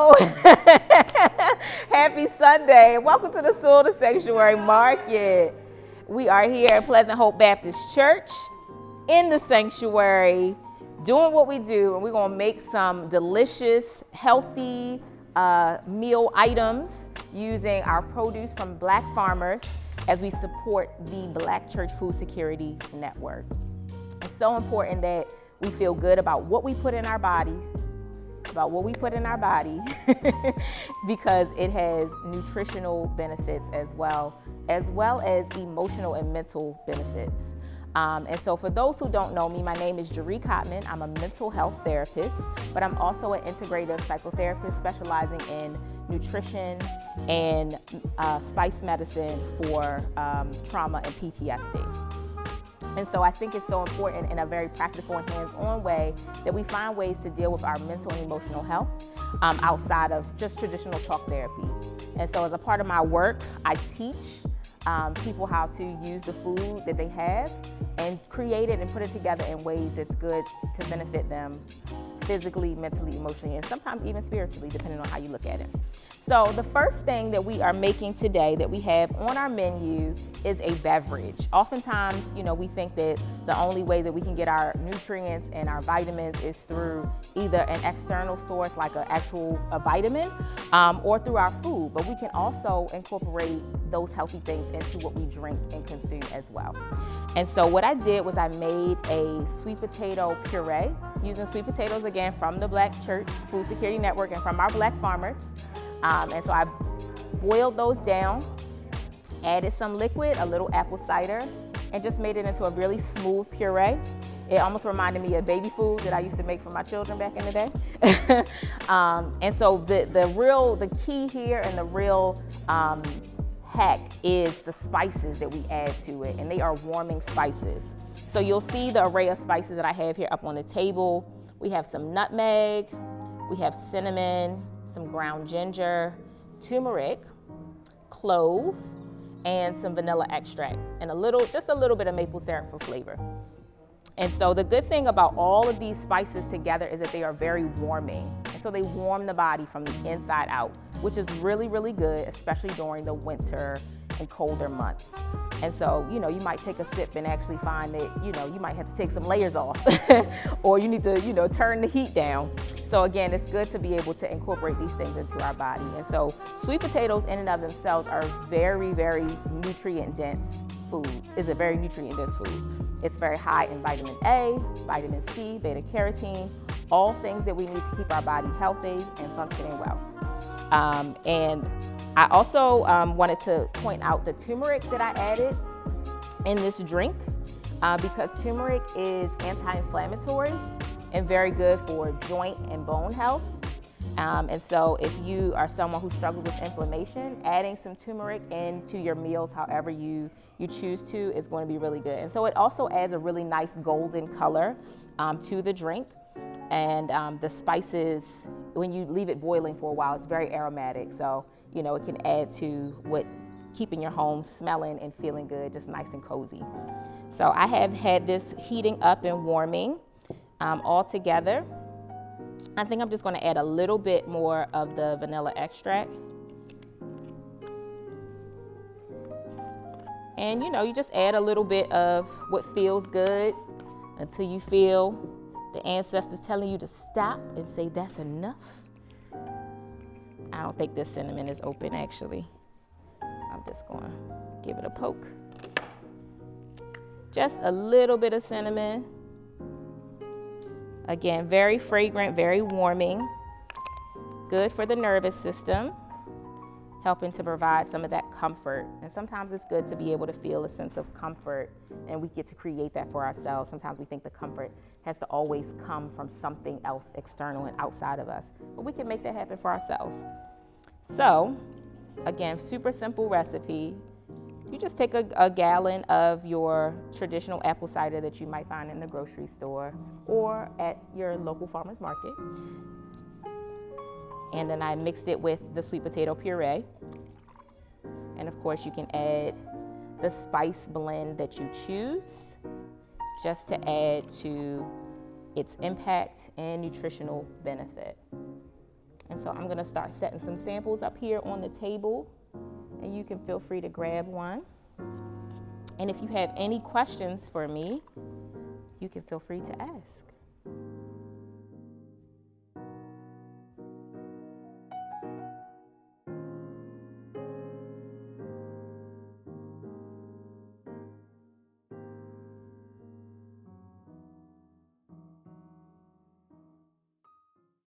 Hello. Happy Sunday. Welcome to the Soul to Sanctuary Market. We are here at Pleasant Hope Baptist Church in the sanctuary doing what we do, and we're going to make some delicious, healthy meal items using our produce from Black farmers as we support the Black Church Food Security Network. It's so important that we feel good about what we put in our body, because it has nutritional benefits as well as emotional and mental benefits. And so for those who don't know me, my name is Jaree Cottman. I'm a mental health therapist, but I'm also an integrative psychotherapist specializing in nutrition and spice medicine for trauma and PTSD. And so I think it's so important in a very practical and hands-on way that we find ways to deal with our mental and emotional health outside of just traditional talk therapy. And so as a part of my work, I teach people how to use the food that they have and create it and put it together in ways that's good to benefit them physically, mentally, emotionally, and sometimes even spiritually, depending on how you look at it. So the first thing that we are making today that we have on our menu is a beverage. Oftentimes, we think that the only way that we can get our nutrients and our vitamins is through either an external source like a vitamin or through our food, but we can also incorporate those healthy things into what we drink and consume as well. And so what I did was I made a sweet potato puree using sweet potatoes, again, from the Black Church Food Security Network and from our Black farmers. And so I boiled those down, added some liquid, a little apple cider, and just made it into a really smooth puree. It almost reminded me of baby food that I used to make for my children back in the day. And so the key here and the real hack is the spices that we add to it, and they are warming spices. So you'll see the array of spices that I have here up on the table. We have some nutmeg, we have cinnamon, some ground ginger, turmeric, clove, and some vanilla extract, and just a little bit of maple syrup for flavor. And so the good thing about all of these spices together is that they are very warming. And so they warm the body from the inside out, which is really, really good, especially during the winter and colder months. And so, you might take a sip and actually find that, you might have to take some layers off or you need to, turn the heat down. So again, it's good to be able to incorporate these things into our body. And so sweet potatoes in and of themselves are very, very nutrient-dense food. It's a very nutrient-dense food. It's very high in vitamin A, vitamin C, beta carotene, all things that we need to keep our body healthy and functioning well. And I also wanted to point out the turmeric that I added in this drink because turmeric is anti-inflammatory and very good for joint and bone health. And so if you are someone who struggles with inflammation, adding some turmeric into your meals, however you choose to, is going to be really good. And so it also adds a really nice golden color to the drink. And the spices, when you leave it boiling for a while, it's very aromatic. So, it can add to keeping your home smelling and feeling good, just nice and cozy. So I have had this heating up and warming all together. I think I'm just going to add a little bit more of the vanilla extract. And you just add a little bit of what feels good until you feel the ancestors telling you to stop and say that's enough. I don't think this cinnamon is open actually. I'm just going to give it a poke. Just a little bit of cinnamon. Again, very fragrant, very warming, good for the nervous system, helping to provide some of that comfort. And sometimes it's good to be able to feel a sense of comfort, and we get to create that for ourselves. Sometimes we think the comfort has to always come from something else external and outside of us, but we can make that happen for ourselves. So, again, super simple recipe. You just take a gallon of your traditional apple cider that you might find in the grocery store or at your local farmer's market. And then I mixed it with the sweet potato puree. And of course you can add the spice blend that you choose just to add to its impact and nutritional benefit. And so I'm gonna start setting some samples up here on the table, and you can feel free to grab one. And if you have any questions for me, you can feel free to ask.